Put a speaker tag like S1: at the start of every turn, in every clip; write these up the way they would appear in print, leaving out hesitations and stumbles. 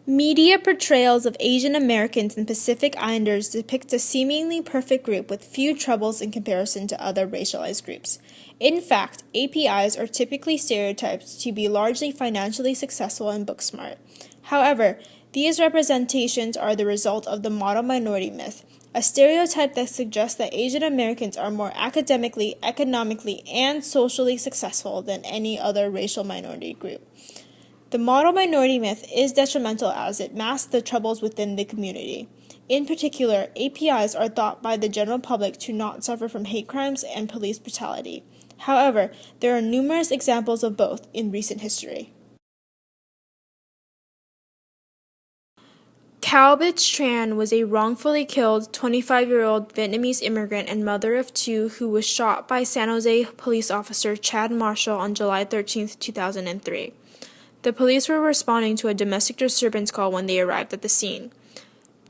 S1: Media portrayals of Asian Americans and Pacific Islanders depict a seemingly perfect group with few troubles in comparison to other racialized groups. In fact, APIs are typically stereotyped to be largely financially successful and book smart. However, these representations are the result of the model minority myth, a stereotype that suggests that Asian Americans are more academically, economically, and socially successful than any other racial minority group. The model minority myth is detrimental as it masks the troubles within the community. In particular, APIs are thought by the general public to not suffer from hate crimes and police brutality. However, there are numerous examples of both in recent history. Cao Bích Tran was a wrongfully killed 25-year-old Vietnamese immigrant and mother of two who was shot by San Jose police officer Chad Marshall on July 13, 2003. The police were responding to a domestic disturbance call when they arrived at the scene.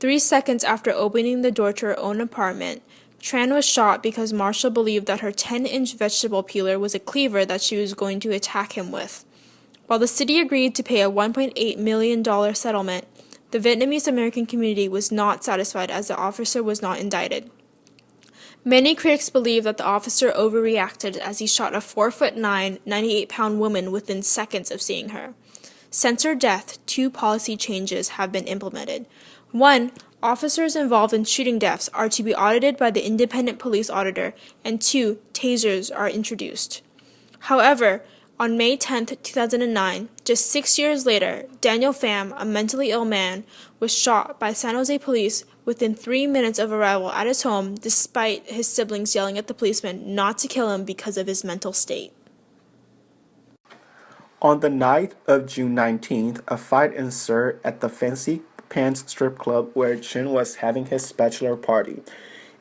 S1: 3 seconds after opening the door to her own apartment, Tran was shot because Marshall believed that her 10-inch vegetable peeler was a cleaver that she was going to attack him with. While the city agreed to pay a $1.8 million settlement, the Vietnamese American community was not satisfied as the officer was not indicted. Many critics believe that the officer overreacted as he shot a 4'9", 98-pound woman within seconds of seeing her. Since her death, 2 policy changes have been implemented. 1. Officers involved in shooting deaths are to be audited by the independent police auditor, and 2. Tasers are introduced. However, on May 10, 2009, just 6 years later, Daniel Pham, a mentally ill man, was shot by San Jose police within 3 minutes of arrival at his home, despite his siblings yelling at the policeman not to kill him because of his mental state.
S2: On the night of June 19th, a fight ensued at the Fancy Pants strip club where Chin was having his bachelor party.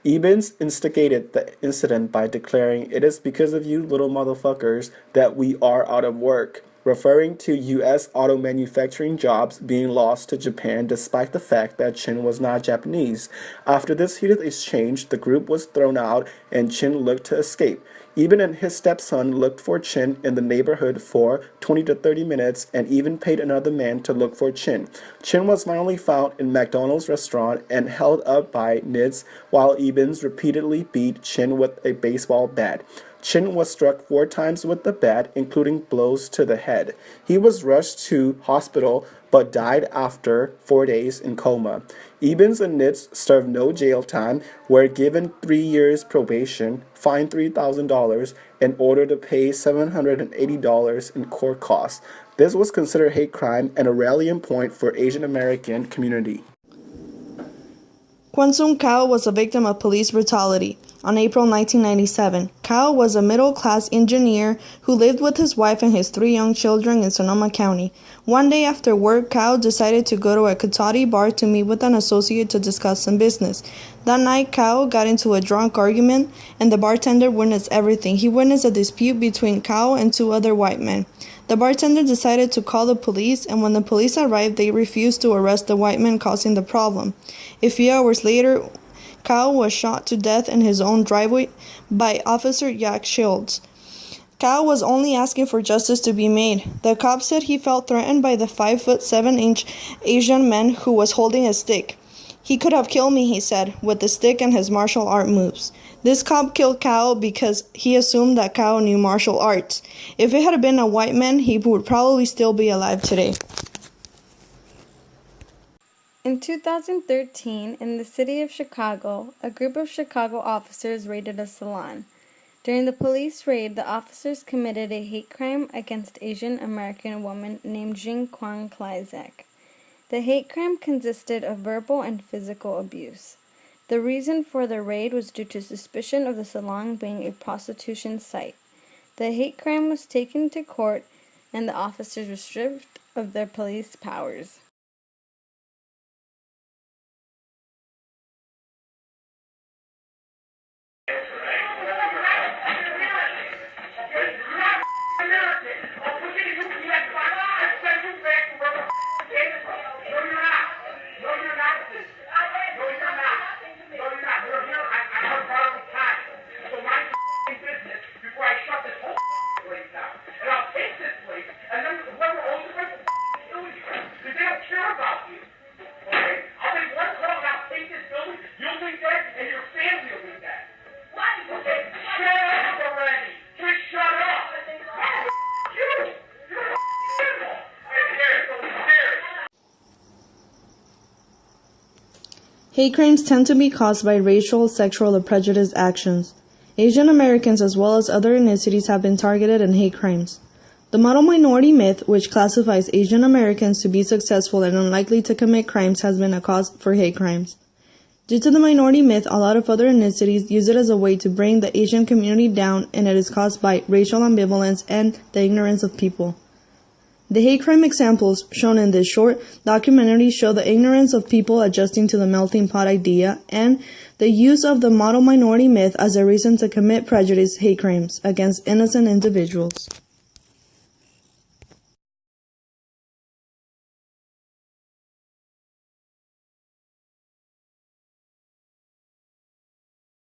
S2: Ebens instigated the incident by declaring, "It is because of you little motherfuckers that we are out of work," referring to U.S. auto manufacturing jobs being lost to Japan despite the fact that Chin was not Japanese. After this heated exchange, the group was thrown out and Chin looked to escape. Eben and his stepson looked for Chin in the neighborhood for 20 to 30 minutes and even paid another man to look for Chin. Chin was finally found in McDonald's restaurant and held up by Nids while Ebens repeatedly beat Chin with a baseball bat. Chin was struck 4 times with the bat, including blows to the head. He was rushed to hospital but died after 4 days in coma. Ebens and Nids served no jail time, were given 3 years probation, fined $3,000, and ordered to pay $780 in court costs. This was considered hate crime and a rallying point for Asian American community.
S3: Kwon Sung Kao was a victim of police brutality. On April 1997, Kao was a middle-class engineer who lived with his wife and his 3 young children in Sonoma County. One day after work, Kao decided to go to a Katati bar to meet with an associate to discuss some business. That night, Kao got into a drunk argument, and the bartender witnessed everything. He witnessed a dispute between Kao and 2 other white men. The bartender decided to call the police, and when the police arrived, they refused to arrest the white men causing the problem. A few hours later, Kao was shot to death in his own driveway by Officer Yak Shields. Kao was only asking for justice to be made. The cop said he felt threatened by the 5'7" Asian man who was holding a stick. "He could have killed me," he said, with the stick and his martial art moves. This cop killed Kao because he assumed that Kao knew martial arts. If it had been a white man, he would probably still be alive today.
S4: In 2013, in the city of Chicago, a group of Chicago officers raided a salon. During the police raid, the officers committed a hate crime against Asian American woman named Jing Kwang Kleizek. The hate crime consisted of verbal and physical abuse. The reason for the raid was due to suspicion of the salon being a prostitution site. The hate crime was taken to court, and the officers were stripped of their police powers.
S3: Hate crimes tend to be caused by racial, sexual, or prejudiced actions. Asian Americans as well as other ethnicities have been targeted in hate crimes. The model minority myth, which classifies Asian Americans to be successful and unlikely to commit crimes, has been a cause for hate crimes. Due to the minority myth, a lot of other ethnicities use it as a way to bring the Asian community down, and it is caused by racial ambivalence and the ignorance of people. The hate crime examples shown in this short documentary show the ignorance of people adjusting to the melting pot idea and the use of the model minority myth as a reason to commit prejudiced hate crimes against innocent individuals.